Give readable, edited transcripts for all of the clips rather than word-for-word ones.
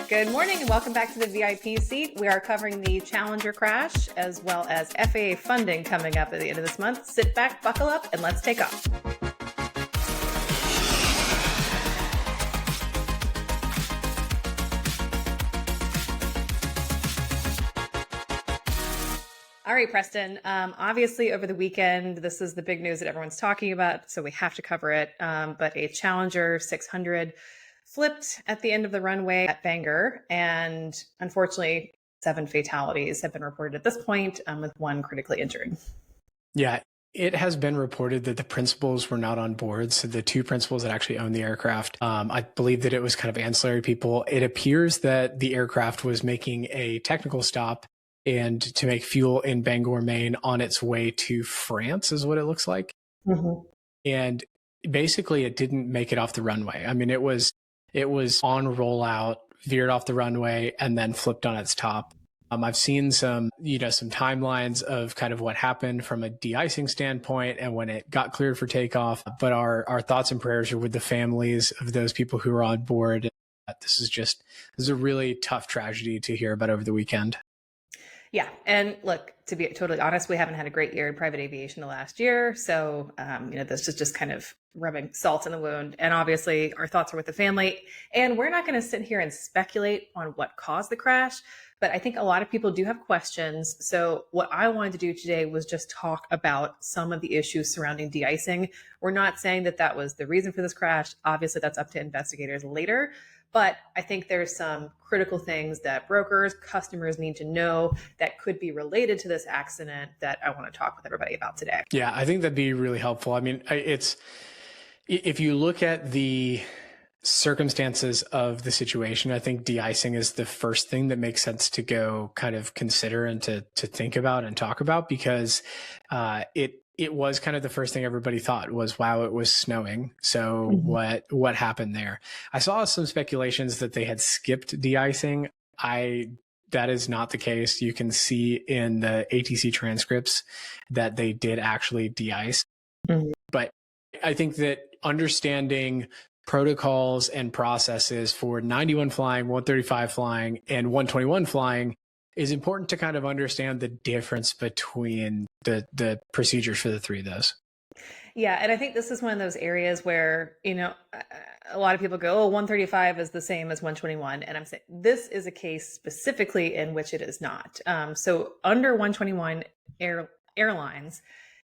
Good morning and welcome back to the VIP seat. We are covering the Challenger crash as well as FAA funding coming up at the end of this month. Sit back, buckle up, and let's take off. All right, Preston. Obviously, over the weekend, this is the big news that everyone's talking about, so we have to cover it. But a Challenger 600 flipped at the end of the runway at Bangor, and unfortunately, 7 fatalities have been reported at this point, with 1 critically injured. Yeah, it has been reported that the principals were not on board. So the 2 principals that actually own the aircraft, I believe that it was kind of ancillary people. It appears that the aircraft was making a technical stop and to make fuel in Bangor, Maine on its way to France is what it looks like. Mm-hmm. And basically it didn't make it off the runway. I mean, it was on rollout, veered off the runway, and then flipped on its top. I've seen some timelines of kind of what happened from a de-icing standpoint and when it got cleared for takeoff. But our thoughts and prayers are with the families of those people who were on board. This is a really tough tragedy to hear about over the weekend. Yeah. And look, to be totally honest, we haven't had a great year in private aviation the last year. So, this is just kind of rubbing salt in the wound. And obviously our thoughts are with the family. And we're not going to sit here and speculate on what caused the crash, but I think a lot of people do have questions. So what I wanted to do today was just talk about some of the issues surrounding de-icing. We're not saying that that was the reason for this crash. Obviously that's up to investigators later. But I think there's some critical things that brokers, customers need to know that could be related to this accident that I want to talk with everybody about today. Yeah, I think that'd be really helpful. I mean, if you look at the circumstances of the situation, I think de-icing is the first thing that makes sense to go kind of consider and to think about and talk about, because it was kind of the first thing everybody thought was, wow, it was snowing. So what happened there? I saw some speculations that they had skipped de-icing. That is not the case. You can see in the ATC transcripts that they did actually de-ice. Mm-hmm. But I think that understanding protocols and processes for 91 flying, 135 flying, and 121 flying is important to kind of understand the difference between the procedures for the 3 of those. Yeah. And I think this is one of those areas where, a lot of people go, oh, 135 is the same as 121. And I'm saying this is a case specifically in which it is not. So under 121 airlines,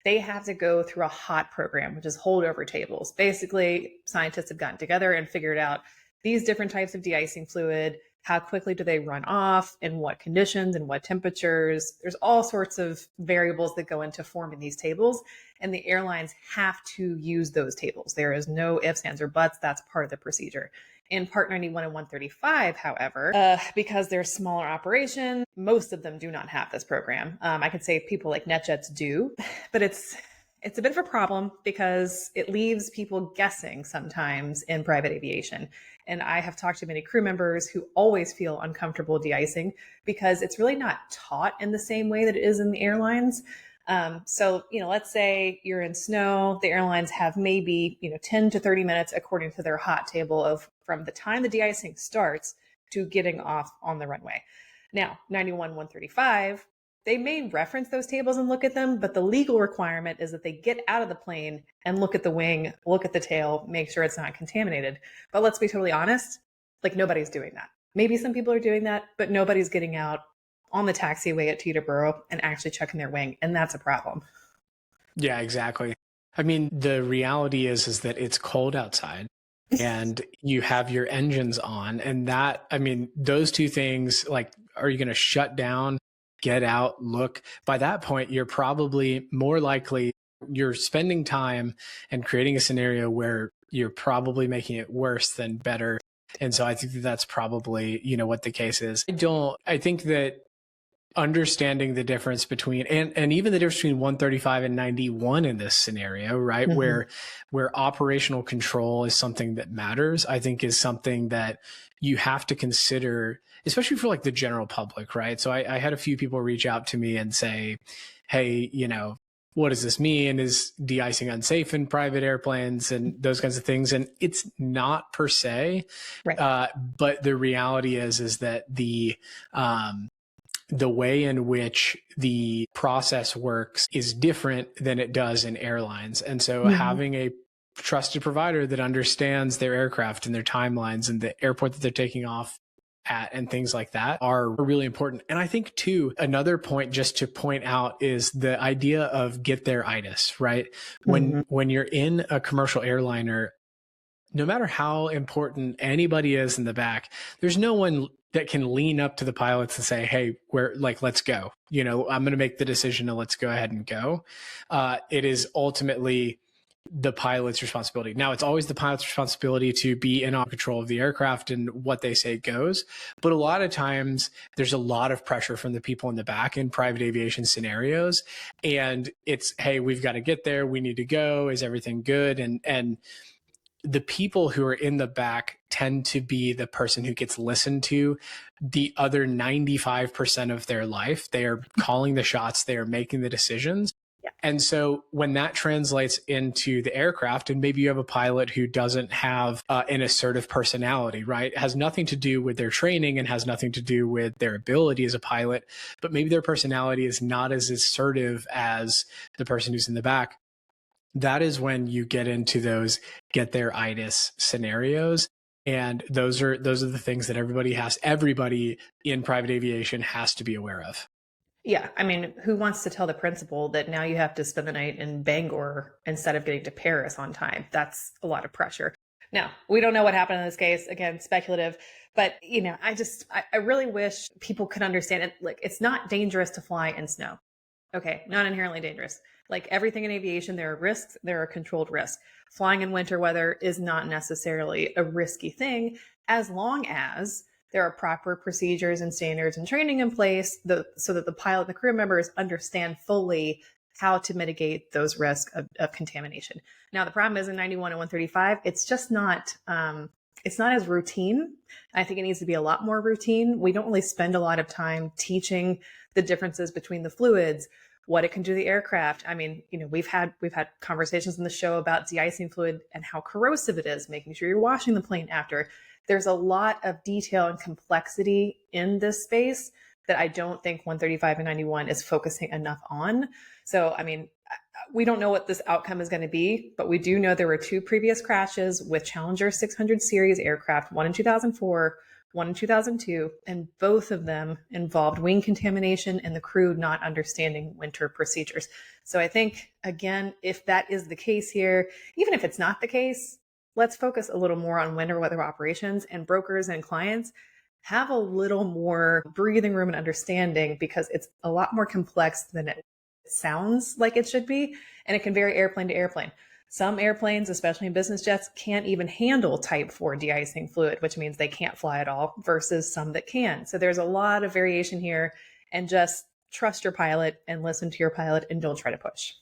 they have to go through a HOT program, which is holdover tables. Basically, scientists have gotten together and figured out these different types of de-icing fluid. How quickly do they run off, in what conditions and what temperatures? There's all sorts of variables that go into forming these tables, and the airlines have to use those tables. There is no ifs, ands, or buts. That's part of the procedure. In Part 91 and 135, however, because they're smaller operations, most of them do not have this program. I could say people like NetJets do, but it's a bit of a problem because it leaves people guessing sometimes in private aviation. And I have talked to many crew members who always feel uncomfortable de-icing because it's really not taught in the same way that it is in the airlines. So, let's say you're in snow, the airlines have maybe, 10 to 30 minutes according to their HOT table of from the time the de-icing starts to getting off on the runway. Now, 91, 135, they may reference those tables and look at them, but the legal requirement is that they get out of the plane and look at the wing, look at the tail, make sure it's not contaminated. But let's be totally honest, nobody's doing that. Maybe some people are doing that, but nobody's getting out on the taxiway at Teterboro and actually checking their wing. And that's a problem. Yeah, exactly. I mean, the reality is that it's cold outside and you have your engines on, and those 2 things, are you going to shut down, get out, look? By that point, you're probably more likely you're spending time and creating a scenario where you're probably making it worse than better. And so I think that's probably, what the case is. I think that understanding the difference between, and even the difference between 135 and 91 in this scenario, right? Mm-hmm. Where operational control is something that matters, I think is something that you have to consider, especially for the general public, right? So I had a few people reach out to me and say, hey, what does this mean? Is de-icing unsafe in private airplanes and those kinds of things? And it's not per se, Right. but the reality is that the way in which the process works is different than it does in airlines. And so having a trusted provider that understands their aircraft and their timelines and the airport that they're taking off at and things like that are really important. And I think too, another point just to point out is the idea of get there itis, right? When you're in a commercial airliner, no matter how important anybody is in the back, there's no one that can lean up to the pilots and say, hey, let's go. I'm going to make the decision and let's go ahead and go. It is ultimately the pilot's responsibility. Now, it's always the pilot's responsibility to be in control of the aircraft and what they say goes. But a lot of times there's a lot of pressure from the people in the back in private aviation scenarios. And it's, hey, we've got to get there. We need to go. Is everything good? And the people who are in the back tend to be the person who gets listened to the other 95% of their life. They are calling the shots. They are making the decisions. And so when that translates into the aircraft, and maybe you have a pilot who doesn't have an assertive personality, right? It has nothing to do with their training and has nothing to do with their ability as a pilot, but maybe their personality is not as assertive as the person who's in the back. That is when you get into those get there itis scenarios. And those are the things that everybody in private aviation has to be aware of. Yeah. I mean, who wants to tell the principal that now you have to spend the night in Bangor instead of getting to Paris on time? That's a lot of pressure. Now, we don't know what happened in this case. Again, speculative. But, I really wish people could understand it. Like, it's not dangerous to fly in snow. Okay, not inherently dangerous. Like everything in aviation, there are risks, there are controlled risks. Flying in winter weather is not necessarily a risky thing as long as there are proper procedures and standards and training in place so that the pilot and the crew members understand fully how to mitigate those risks of contamination. Now, the problem is in 91 and 135, it's just not, it's not as routine. I think it needs to be a lot more routine. We don't really spend a lot of time teaching the differences between the fluids, what it can do to the aircraft. I mean, we've had conversations in the show about de-icing fluid and how corrosive it is, making sure you're washing the plane after. There's a lot of detail and complexity in this space that I don't think 135 and 91 is focusing enough on. So, I mean, we don't know what this outcome is going to be, but we do know there were 2 previous crashes with Challenger 600 series aircraft, one in 2004, one in 2002, and both of them involved wing contamination and the crew not understanding winter procedures. So I think, again, if that is the case here, even if it's not the case, let's focus a little more on winter weather operations, and brokers and clients have a little more breathing room and understanding because it's a lot more complex than it sounds like it should be. And it can vary airplane to airplane. Some airplanes, especially in business jets, can't even handle type 4 de-icing fluid, which means they can't fly at all, versus some that can. So there's a lot of variation here, and just trust your pilot and listen to your pilot and don't try to push.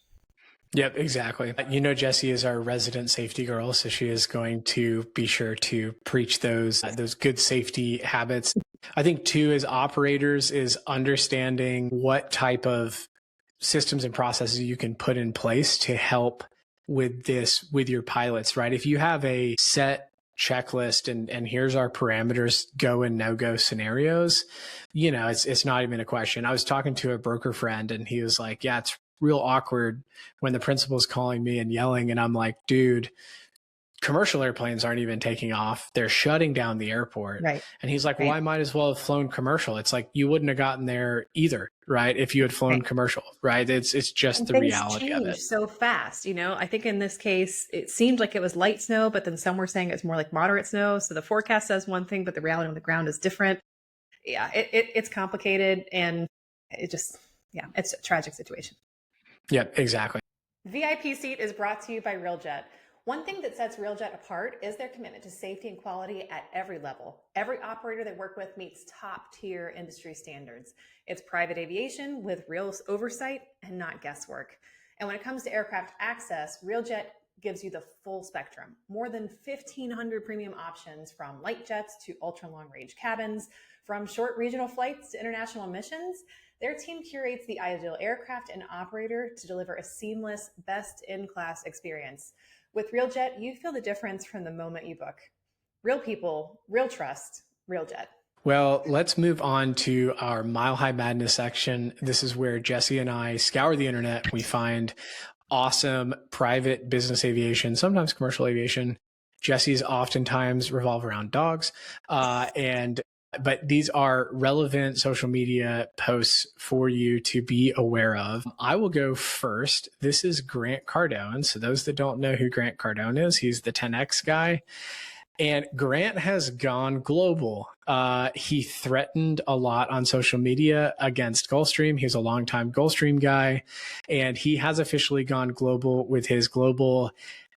Yep, exactly. Jessie is our resident safety girl, so she is going to be sure to preach those good safety habits. I think too, as operators, is understanding what type of systems and processes you can put in place to help with your pilots, right? If you have a set checklist and here's our parameters, go and no go scenarios, it's not even a question. I was talking to a broker friend and he was like, yeah, it's real awkward when the principal's calling me and yelling. And I'm like, dude, commercial airplanes aren't even taking off. They're shutting down the airport. Right. And he's like, well, I might as well have flown commercial. It's like, you wouldn't have gotten there either, right? If you had flown commercial, right? It's just the reality of it. So fast, I think in this case, it seemed like it was light snow, but then some were saying it's more like moderate snow. So the forecast says one thing, but the reality on the ground is different. Yeah, it's complicated, and it's a tragic situation. Yep, exactly. VIP Seat is brought to you by RealJet. One thing that sets RealJet apart is their commitment to safety and quality at every level. Every operator they work with meets top-tier industry standards. It's private aviation with real oversight and not guesswork. And when it comes to aircraft access, RealJet gives you the full spectrum. More than 1,500 premium options, from light jets to ultra-long range cabins, from short regional flights to international missions. Their team curates the ideal aircraft and operator to deliver a seamless, best-in-class experience. With RealJet, you feel the difference from the moment you book. Real people, real trust, RealJet. Well, let's move on to our Mile High Madness section. This is where Jessie and I scour the internet. We find awesome private business aviation, sometimes commercial aviation. Jessie's oftentimes revolve around dogs. But these are relevant social media posts for you to be aware of. I will go first. This is Grant Cardone. So those that don't know who Grant Cardone is, he's the 10X guy. And Grant has gone global. He threatened a lot on social media against Gulfstream. He was a longtime Gulfstream guy, and he has officially gone global with his global,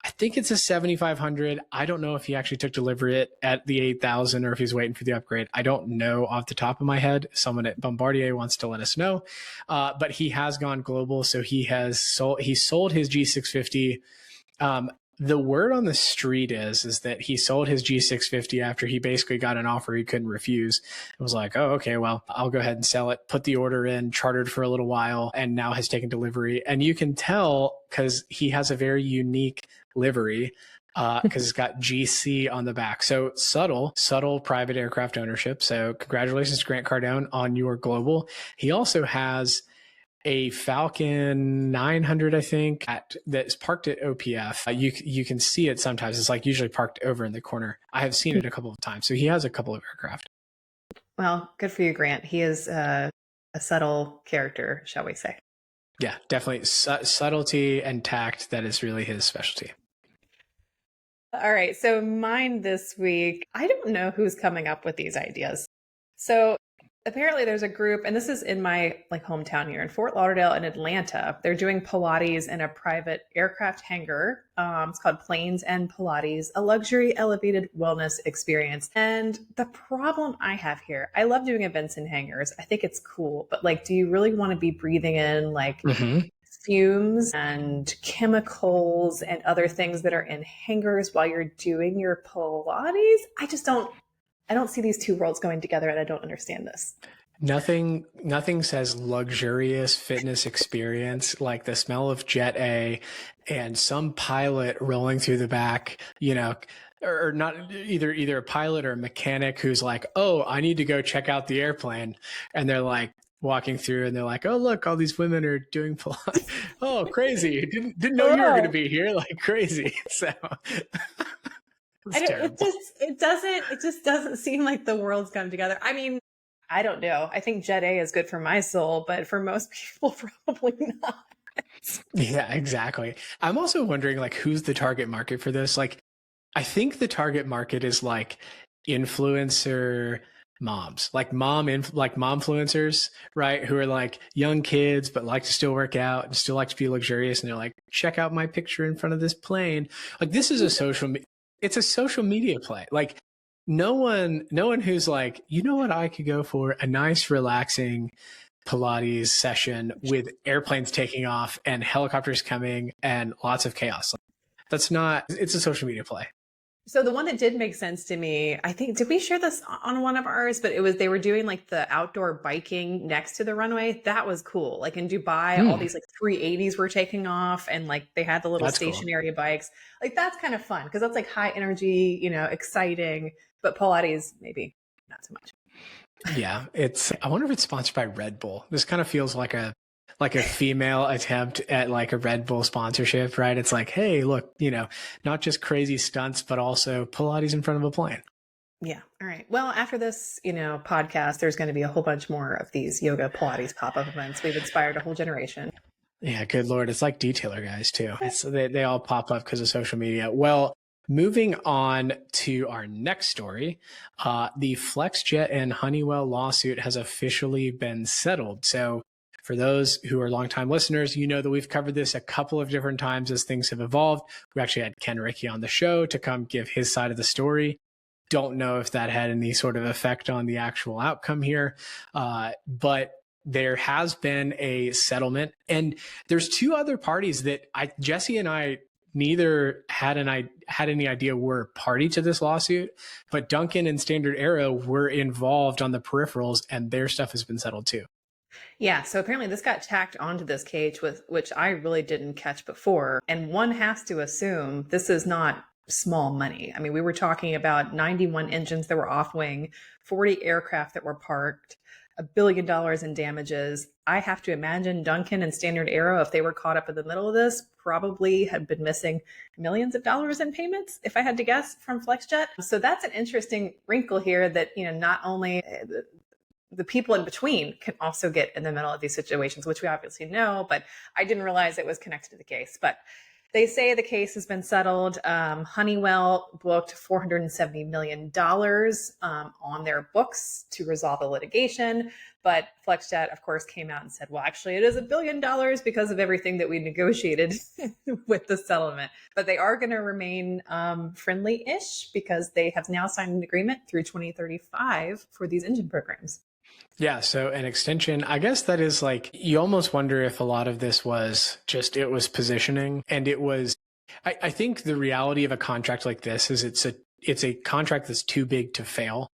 I think it's a 7,500. I don't know if he actually took delivery at the 8,000 or if he's waiting for the upgrade. I don't know off the top of my head. Someone at Bombardier wants to let us know. But he has gone global. So he sold his G650. The word on the street is that he sold his G650 after he basically got an offer he couldn't refuse. It was like, oh, okay, well, I'll go ahead and sell it, put the order in, chartered for a little while, and now has taken delivery. And you can tell because he has a very unique livery because it's got GC on the back. So subtle private aircraft ownership. So congratulations, Grant Cardone, on your global. He also has a Falcon 900, I think, that's parked at OPF. You can see it sometimes. It's like usually parked over in the corner. I have seen it a couple of times. So he has a couple of aircraft. Well, good for you, Grant. He is a subtle character, shall we say. Yeah, definitely. Subtlety and tact, that is really his specialty. All right. So mine this week, I don't know who's coming up with these ideas. So apparently there's a group, and this is in my hometown here in Fort Lauderdale and Atlanta. They're doing Pilates in a private aircraft hangar. It's called Planes and Pilates, a luxury elevated wellness experience. And the problem I have here, I love doing events in hangars. I think it's cool, but do you really want to be breathing in fumes and chemicals and other things that are in hangars while you're doing your Pilates? I don't see these two worlds going together, and I don't understand this. Nothing says luxurious fitness experience like the smell of Jet A and some pilot rolling through the back, or not either a pilot or a mechanic who's like, oh, I need to go check out the airplane. And they're like walking through and they're like, oh, look, all these women are doing Pilates. Oh, crazy. Didn't know you were going to be here. Crazy. So it just doesn't seem like the world's come together. I mean, I don't know. I think Jet A is good for my soul, but for most people, probably not. Yeah, exactly. I'm also wondering who's the target market for this? I think the target market is influencer moms, mom influencers, right? Who are young kids, but like to still work out and still like to be luxurious. And they're like, check out my picture in front of this plane. This is it's a social media play. No one who's you know what, I could go for a nice, relaxing Pilates session with airplanes taking off and helicopters coming and lots of chaos. It's a social media play. So the one that did make sense to me, I think, did we share this on one of ours? But they were doing the outdoor biking next to the runway. That was cool. In Dubai, all these 380s were taking off and they had the little stationary bikes. That's kind of fun because that's high energy, exciting, but Pilates, maybe not so much. Yeah. I wonder if it's sponsored by Red Bull. This kind of feels like a female attempt at a Red Bull sponsorship, right? It's hey, look, not just crazy stunts, but also Pilates in front of a plane. Yeah. All right. Well, after this, podcast, there's going to be a whole bunch more of these yoga Pilates pop-up events. We've inspired a whole generation. Yeah. Good Lord. It's like detailer guys too. They all pop up because of social media. Well, moving on to our next story, the Flexjet and Honeywell lawsuit has officially been settled. So for those who are longtime listeners, you know that we've covered this a couple of different times as things have evolved. We actually had Ken Rickey on the show to come give his side of the story. Don't know if that had any sort of effect on the actual outcome here, but there has been a settlement. And there's two other parties that Jessie and I neither had any idea were party to this lawsuit, but Duncan and Standard Aero were involved on the peripherals, and their stuff has been settled too. Yeah, so apparently this got tacked onto this cage with which I really didn't catch before. And one has to assume this is not small money. I mean, we were talking about 91 engines that were off wing, 40 aircraft that were parked, $1 billion in damages. I have to imagine Duncan and Standard Aero, if they were caught up in the middle of this, probably had been missing millions of dollars in payments, if I had to guess, from Flexjet. So that's an interesting wrinkle here that, not only the people in between can also get in the middle of these situations, which we obviously know, but I didn't realize it was connected to the case. But they say the case has been settled. Honeywell booked $470 million on their books to resolve the litigation. But Flexjet, of course, came out and said, well, actually, it is $1 billion because of everything that we negotiated with the settlement. But they are going to remain friendly-ish because they have now signed an agreement through 2035 for these engine programs. Yeah, so an extension, I guess that is like, you almost wonder if a lot of this was just, it was positioning. And it was, I think the reality of a contract like this is it's a contract that's too big to fail.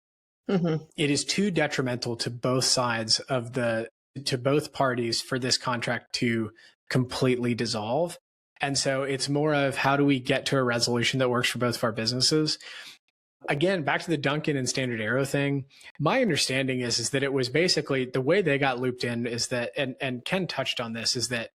Mm-hmm. It is too detrimental to both sides to both parties for this contract to completely dissolve. And so it's more of how do we get to a resolution that works for both of our businesses? Again, back to the Duncan and Standard Aero thing, my understanding is that it was basically the way they got looped in is that, and Ken touched on this, is that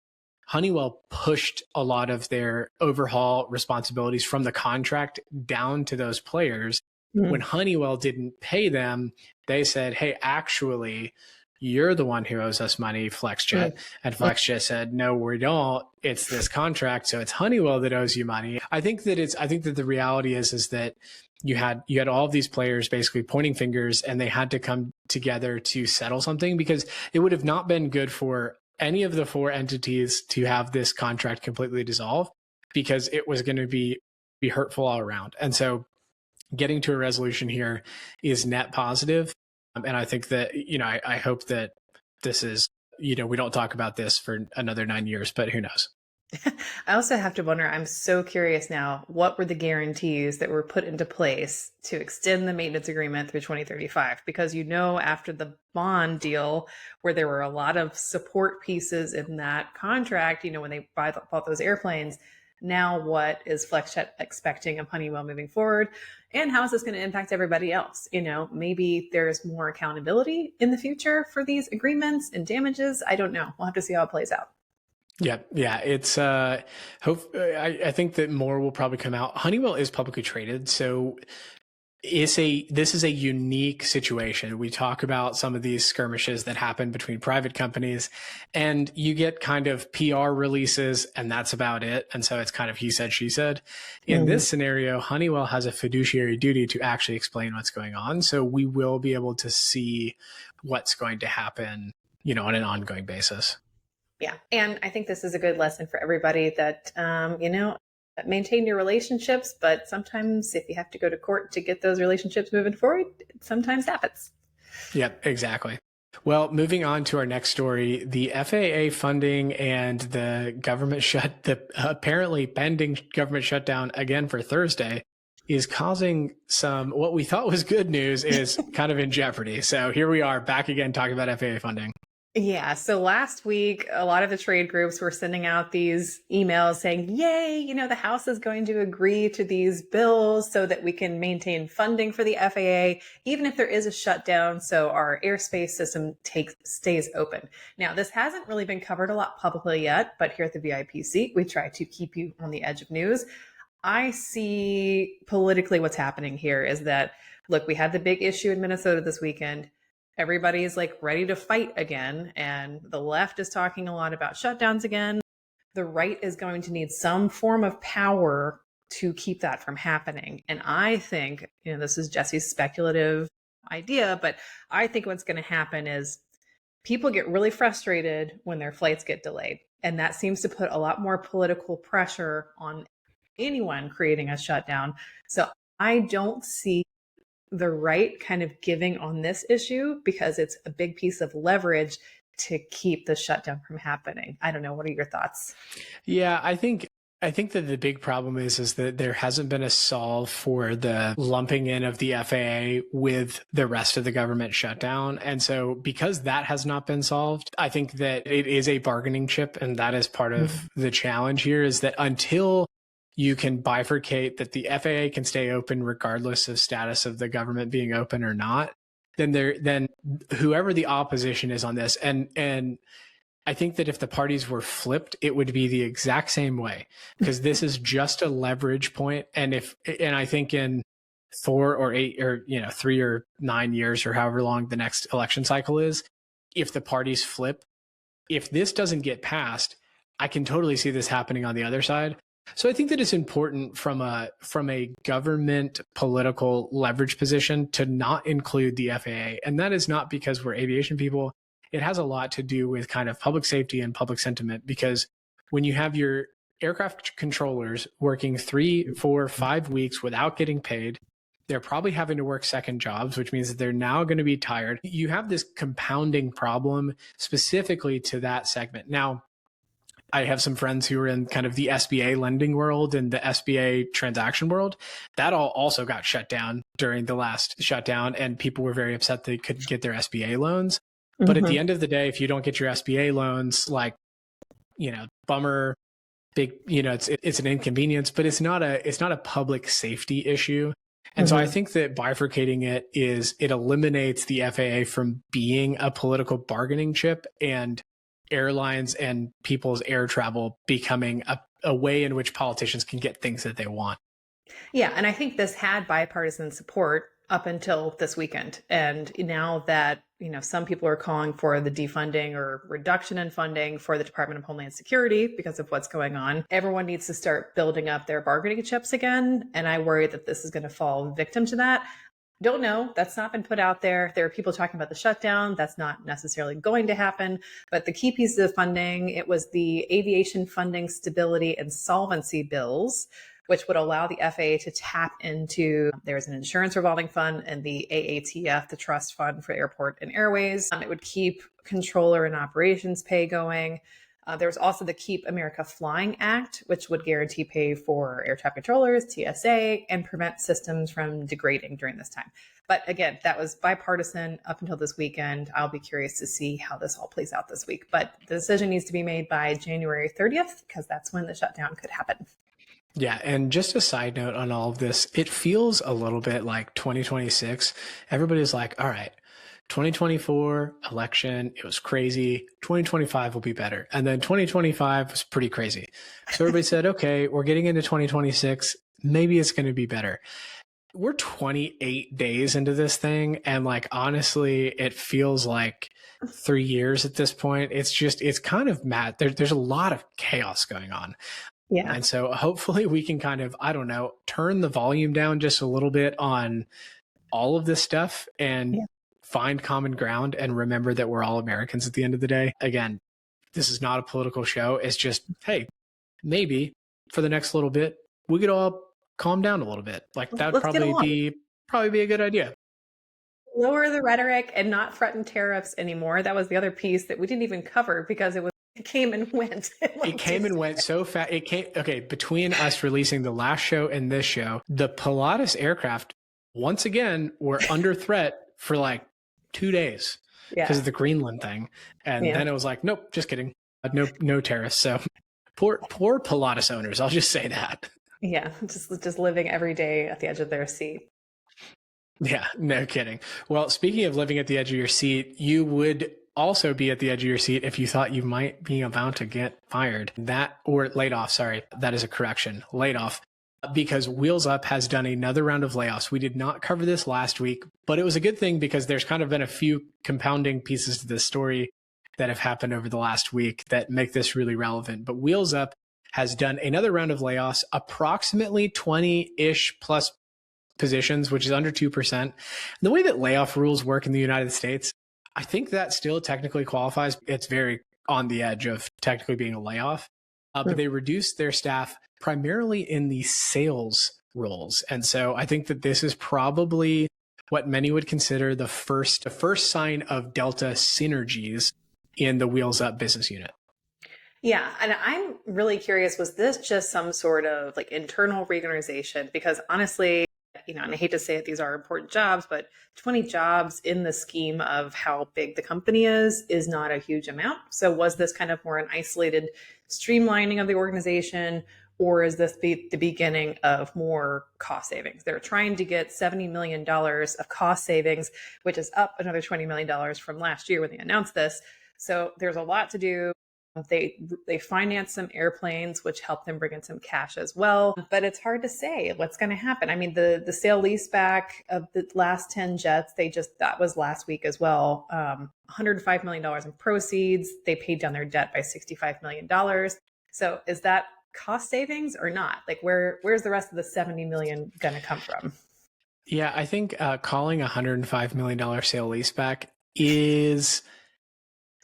Honeywell pushed a lot of their overhaul responsibilities from the contract down to those players. Mm-hmm. When Honeywell didn't pay them, they said, hey, actually, you're the one who owes us money, Flexjet. Mm-hmm. And Flexjet said, no, we don't. It's this contract. So it's Honeywell that owes you money. I think that the reality is that you had all of these players basically pointing fingers, and they had to come together to settle something, because it would have not been good for any of the four entities to have this contract completely dissolve, because it was going to be hurtful all around. And so getting to a resolution here is net positive. And I think that, I hope that this is, we don't talk about this for another 9 years, but who knows? I also have to wonder, I'm so curious now, what were the guarantees that were put into place to extend the maintenance agreement through 2035? Because after the bond deal, where there were a lot of support pieces in that contract, when they bought those airplanes, now what is Flexjet expecting of Honeywell moving forward? And how is this going to impact everybody else? Maybe there's more accountability in the future for these agreements and damages. I don't know. We'll have to see how it plays out. Yeah. It's I think that more will probably come out. Honeywell is publicly traded, so this is a unique situation. We talk about some of these skirmishes that happen between private companies, and you get kind of PR releases, and that's about it. And so it's kind of he said, she said. In this scenario, Honeywell has a fiduciary duty to actually explain what's going on. So we will be able to see what's going to happen, on an ongoing basis. Yeah. And I think this is a good lesson for everybody that, maintain your relationships, but sometimes if you have to go to court to get those relationships moving forward, it sometimes happens. Yep, exactly. Well, moving on to our next story, the FAA funding and the apparently pending government shutdown again for Thursday is causing what we thought was good news is kind of in jeopardy. So here we are back again talking about FAA funding. Yeah. So last week, a lot of the trade groups were sending out these emails saying, yay, the House is going to agree to these bills so that we can maintain funding for the FAA, even if there is a shutdown. So our airspace system stays open. Now, this hasn't really been covered a lot publicly yet, but here at the VIP seat, we try to keep you on the edge of news. I see politically what's happening here is that, look, we had the big issue in Minnesota this weekend. Everybody's ready to fight again. And the left is talking a lot about shutdowns again. The right is going to need some form of power to keep that from happening. And I think, this is Jessie's speculative idea, but I think what's going to happen is people get really frustrated when their flights get delayed. And that seems to put a lot more political pressure on anyone creating a shutdown. So I don't see the right kind of giving on this issue because it's a big piece of leverage to keep the shutdown from happening. I don't know. What are your thoughts? Yeah, I think I think that the big problem is that there hasn't been a solve for the lumping in of the FAA with the rest of the government shutdown. And so because that has not been solved, I think that it is a bargaining chip. And that is part of the challenge here, is that until you can bifurcate that the FAA can stay open regardless of status of the government being open or not, then whoever the opposition is on this, and I think that if the parties were flipped, it would be the exact same way, because this is just a leverage point. And I think in 4 or 8 or 3 or 9 years or however long the next election cycle is, if the parties flip, if this doesn't get passed, I can totally see this happening on the other side. So I think that it's important from a government political leverage position to not include the FAA. And that is not because we're aviation people. It has a lot to do with kind of public safety and public sentiment, because when you have your aircraft controllers working 3, 4, 5 weeks without getting paid, they're probably having to work second jobs, which means that they're now going to be tired. You have this compounding problem specifically to that segment. Now, I have some friends who are in kind of the SBA lending world and the SBA transaction world. That all also got shut down during the last shutdown, and people were very upset they couldn't get their SBA loans. But at the end of the day, if you don't get your SBA loans, bummer, big, it's an inconvenience, but it's not a public safety issue. And so I think that bifurcating it eliminates the FAA from being a political bargaining chip, and airlines and people's air travel becoming a way in which politicians can get things that they want. Yeah. And I think this had bipartisan support up until this weekend. And now that, some people are calling for the defunding or reduction in funding for the Department of Homeland Security because of what's going on, everyone needs to start building up their bargaining chips again. And I worry that this is going to fall victim to that. Don't know. That's not been put out there. There are people talking about the shutdown. That's not necessarily going to happen. But the key pieces of funding, it was the aviation funding stability and solvency bills, which would allow the FAA to tap into, there's an insurance revolving fund and the AATF, the trust fund for airport and airways. It would keep controller and operations pay going. There was also the Keep America Flying Act, which would guarantee pay for air traffic controllers, TSA, and prevent systems from degrading during this time. But again, that was bipartisan up until this weekend. I'll be curious to see how this all plays out this week. But the decision needs to be made by January 30th, because that's when the shutdown could happen. Yeah. And just a side note on all of this, it feels a little bit like 2026. Everybody's like, all right, 2024 election, it was crazy. 2025 will be better. And then 2025 was pretty crazy. So everybody said, okay, we're getting into 2026. Maybe it's going to be better. We're 28 days into this thing. And honestly, it feels like 3 years at this point. It's kind of mad. There's a lot of chaos going on. Yeah. And so hopefully we can kind of, turn the volume down just a little bit on all of this stuff and find common ground and remember that we're all Americans at the end of the day. Again, this is not a political show. It's just, hey, maybe for the next little bit, we could all calm down a little bit. That would probably be a good idea. Lower the rhetoric and not threaten tariffs anymore. That was the other piece that we didn't even cover because it came and went. It came and went so fast. Between us releasing the last show and this show, the Pilates aircraft, once again, were under threat for 2 days because of the Greenland thing. And then it was like, nope, just kidding. No tariffs. So poor Pilates owners. I'll just say that. Yeah. Just living every day at the edge of their seat. Yeah, no kidding. Well, speaking of living at the edge of your seat, you would also be at the edge of your seat if you thought you might be about to get fired. Or laid off, sorry. That is a correction. Laid off. Because Wheels Up has done another round of layoffs. We did not cover this last week, but it was a good thing because there's kind of been a few compounding pieces to this story that have happened over the last week that make this really relevant. But Wheels Up has done another round of layoffs, approximately 20-ish plus positions, which is under 2%. And the way that layoff rules work in the United States, I think that still technically qualifies. It's very on the edge of technically being a layoff. But they reduced their staff primarily in the sales roles. And so I think that this is probably what many would consider the first sign of Delta synergies in the Wheels Up business unit. Yeah, and I'm really curious, was this just some sort of like internal reorganization? Because honestly, and I hate to say it, these are important jobs, but 20 jobs in the scheme of how big the company is not a huge amount. So was this kind of more an isolated streamlining of the organization, or is this the beginning of more cost savings? They're trying to get $70 million of cost savings, which is up another $20 million from last year when they announced this. So there's a lot to do. They finance some airplanes, which help them bring in some cash as well. But it's hard to say what's going to happen. I mean, the sale leaseback of the last 10 jets, that was last week as well. $105 million in proceeds. They paid down their debt by $65 million. So is that cost savings or not? Like where's the rest of the 70 million going to come from? Yeah, I think calling $105 million sale leaseback is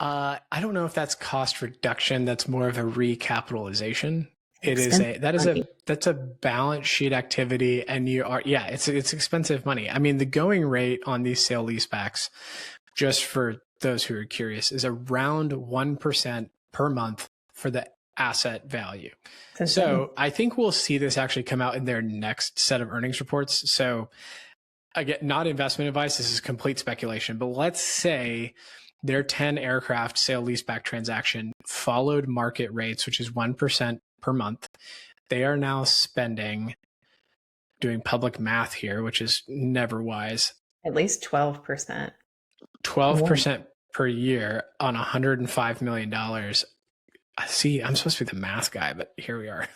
I don't know if that's cost reduction. That's more of a recapitalization. That's a balance sheet activity, and it's expensive money. I mean, the going rate on these sale leasebacks, just for those who are curious, is around 1% per month for the asset value. So I think we'll see this actually come out in their next set of earnings reports. So again, not investment advice. This is complete speculation, but let's say their 10 aircraft sale leaseback transaction followed market rates, which is 1% per month. They are now spending, doing public math here, which is never wise, at least 12%. 12% per year on $105 million. See, I'm supposed to be the math guy, but here we are.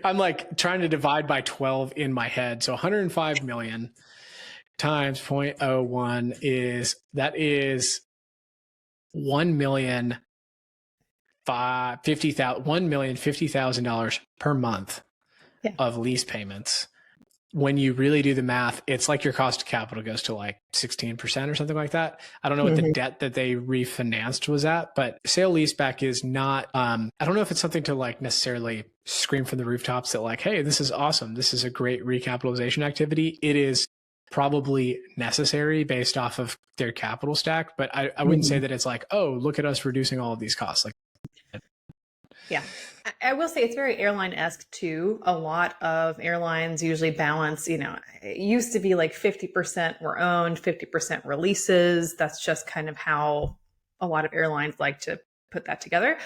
I'm like trying to divide by 12 in my head. So 105 million times 0.01 is 1,050,000 per month of lease payments. When you really do the math, it's like your cost of capital goes to like 16% or something like that. I don't know what the debt that they refinanced was at, but sale leaseback is not, I don't know if it's something to like necessarily scream from the rooftops that like, hey, this is awesome. This is a great recapitalization activity. It is probably necessary based off of their capital stack, but I wouldn't say that it's like, oh, look at us reducing all of these costs. Like, yeah, I will say it's very airline-esque too. A lot of airlines usually balance, it used to be like 50% were owned, 50% releases. That's just kind of how a lot of airlines like to put that together.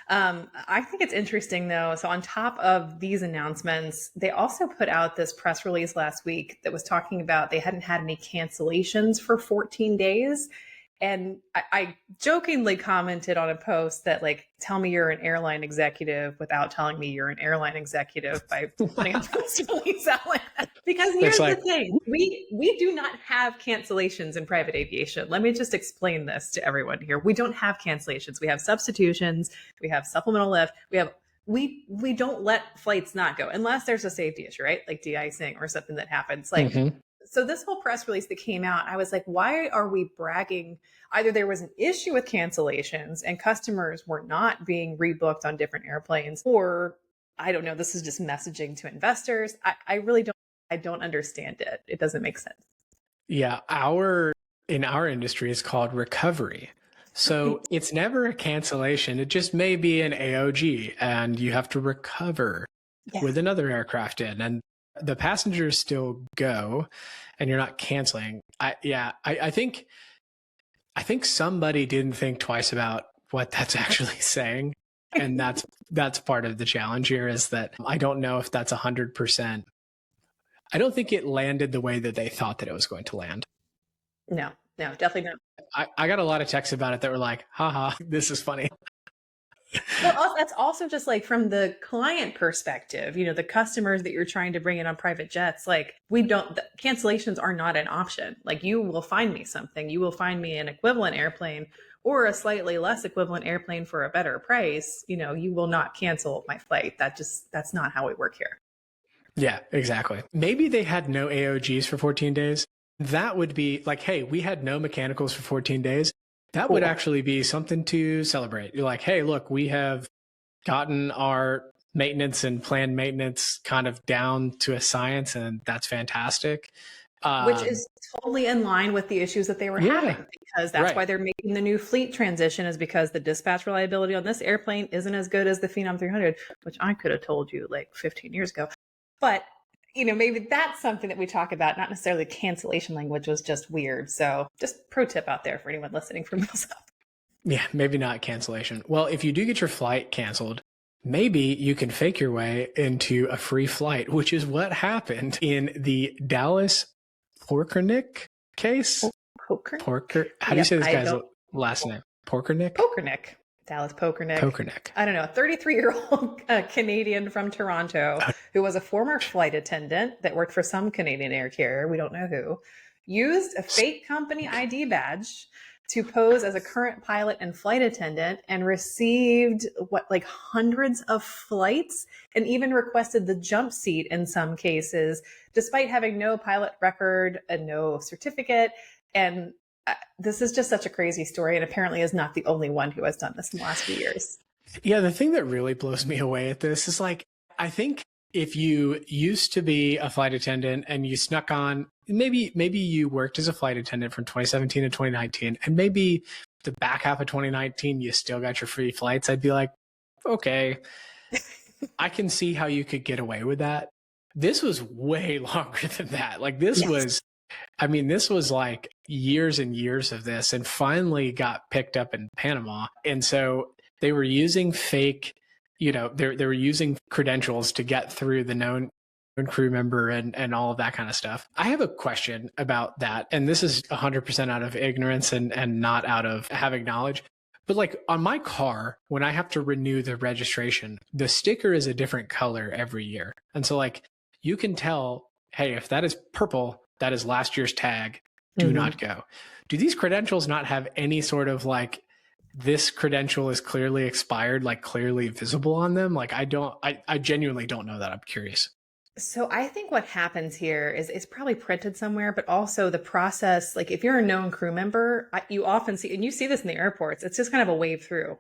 I think it's interesting though. So on top of these announcements, they also put out this press release last week that was talking about they hadn't had any cancellations for 14 days. And I jokingly commented on a post that like, tell me you're an airline executive without telling me you're an airline executive by putting a press release out like that. Because here's the thing, we do not have cancellations in private aviation. Let me just explain this to everyone here. We don't have cancellations. We have substitutions. We have supplemental lift. We don't let flights not go unless there's a safety issue, right? Like de-icing or something that happens. Like, so this whole press release that came out, I was like, why are we bragging? Either there was an issue with cancellations and customers were not being rebooked on different airplanes, or I don't know, this is just messaging to investors. I don't understand it. It doesn't make sense. Yeah, in our industry it's called recovery. So it's never a cancellation. It just may be an AOG and you have to recover with another aircraft in. And the passengers still go and you're not canceling. I think somebody didn't think twice about what that's actually saying. And that's part of the challenge here is that I don't know if that's 100%. I don't think it landed the way that they thought that it was going to land. No, definitely not. I got a lot of texts about it that were like, haha, this is funny. Well, that's also just like from the client perspective, the customers that you're trying to bring in on private jets, like cancellations are not an option. Like you will find me something, you will find me an equivalent airplane or a slightly less equivalent airplane for a better price. You will not cancel my flight. That's not how we work here. Yeah, exactly. Maybe they had no AOGs for 14 days. That would be like, hey, we had no mechanicals for 14 days. That would actually be something to celebrate. You're like, hey, look, we have gotten our maintenance and planned maintenance kind of down to a science, and that's fantastic. Which is totally in line with the issues that they were having. because that's why they're making the new fleet transition, is because the dispatch reliability on this airplane isn't as good as the Phenom 300, which I could have told you like 15 years ago. But, maybe that's something that we talk about, not necessarily cancellation language was just weird. So just pro tip out there for anyone listening from Wheels Up. Yeah, maybe not cancellation. Well, if you do get your flight canceled, maybe you can fake your way into a free flight, which is what happened in the Dallas Porkernick case. Porker. How do you say this guy's last name? Porkernick? Porkernick. Dallas Porkernick. I don't know. A 33-year-old Canadian from Toronto who was a former flight attendant that worked for some Canadian air carrier, we don't know who, used a fake company ID badge to pose as a current pilot and flight attendant, and received hundreds of flights, and even requested the jump seat in some cases, despite having no pilot record and no certificate. And this is just such a crazy story, and apparently is not the only one who has done this in the last few years. Yeah, the thing that really blows me away at this is I think if you used to be a flight attendant and you snuck on, maybe you worked as a flight attendant from 2017 to 2019, and maybe the back half of 2019 you still got your free flights, I'd be like, okay, I can see how you could get away with that. This was way longer than that. This was like years and years of this, and finally got picked up in Panama. And so they were using fake, they were using credentials to get through the known crew member and all of that kind of stuff. I have a question about that, and this is 100% out of ignorance and not out of having knowledge. But on my car, when I have to renew the registration, the sticker is a different color every year. And so you can tell, hey, if that is purple, that is last year's tag, do not go. Do these credentials not have any sort of this credential is clearly expired, clearly visible on them? I genuinely don't know that. I'm curious. So I think what happens here is it's probably printed somewhere, but also the process, if you're a known crew member, you often see, and you see this in the airports, it's just kind of a wave through,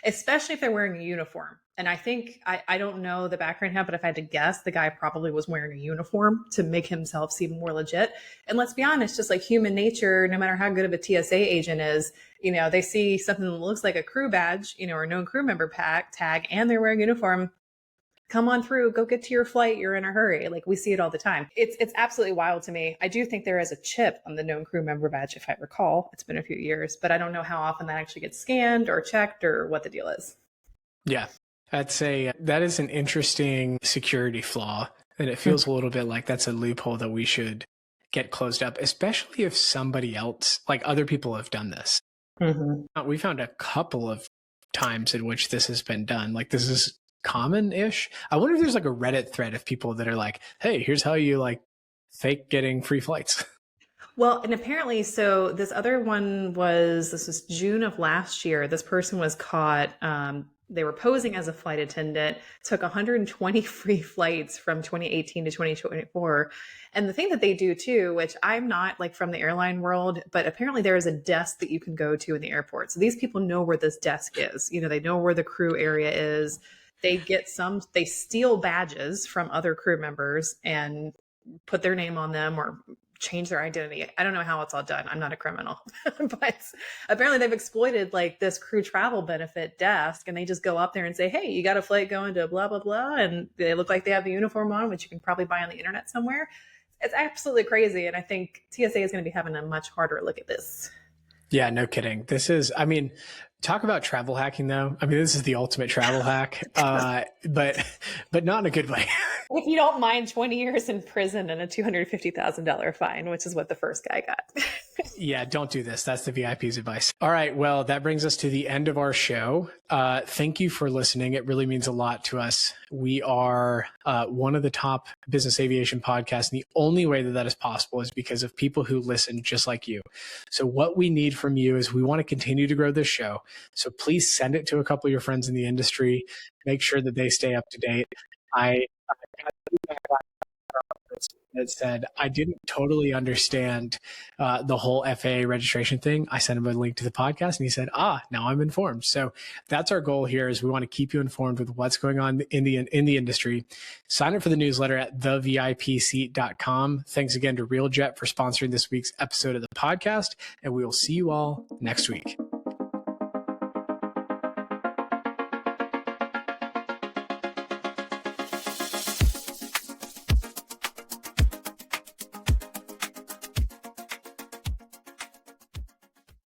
especially if they're wearing a uniform. And I think, I don't know the background now, but if I had to guess, the guy probably was wearing a uniform to make himself seem more legit. And let's be honest, just like human nature, no matter how good of a TSA agent is, they see something that looks like a crew badge, or a known crew member tag, and they're wearing a uniform. Come on through, go get to your flight. You're in a hurry. We see it all the time. It's absolutely wild to me. I do think there is a chip on the known crew member badge, if I recall. It's been a few years, but I don't know how often that actually gets scanned or checked or what the deal is. Yeah, that is an interesting security flaw. And it feels a little bit like that's a loophole that we should get closed up, especially if somebody else, other people have done this. We found a couple of times in which this has been done. This is common-ish. I wonder if there's a Reddit thread of people that are hey, here's how you fake getting free flights. Well, and apparently, so this other one this was June of last year. This person was caught. They were posing as a flight attendant, took 120 free flights from 2018 to 2024. And the thing that they do too, which I'm not from the airline world, but apparently there is a desk that you can go to in the airport. So these people know where this desk is. They know where the crew area is. They steal badges from other crew members and put their name on them or change their identity. I don't know how it's all done. I'm not a criminal, but apparently they've exploited this crew travel benefit desk, and they just go up there and say, hey, you got a flight going to blah, blah, blah. And they look like they have the uniform on, which you can probably buy on the internet somewhere. It's absolutely crazy. And I think TSA is going to be having a much harder look at this. Yeah, no kidding. This is, talk about travel hacking though. This is the ultimate travel hack, but not in a good way. If you don't mind 20 years in prison and a $250,000 fine, which is what the first guy got. Yeah, don't do this. That's the VIP's advice. All right. Well, that brings us to the end of our show. Thank you for listening. It really means a lot to us. We are one of the top business aviation podcasts. And the only way that is possible is because of people who listen just like you. So what we need from you is we want to continue to grow this show. So please send it to a couple of your friends in the industry. Make sure that they stay up to date. that said, I didn't totally understand the whole FAA registration thing. I sent him a link to the podcast and he said, now I'm informed. So that's our goal here, is we want to keep you informed with what's going on in the industry. Sign up for the newsletter at thevipseat.com. Thanks again to RealJet for sponsoring this week's episode of the podcast, and we will see you all next week.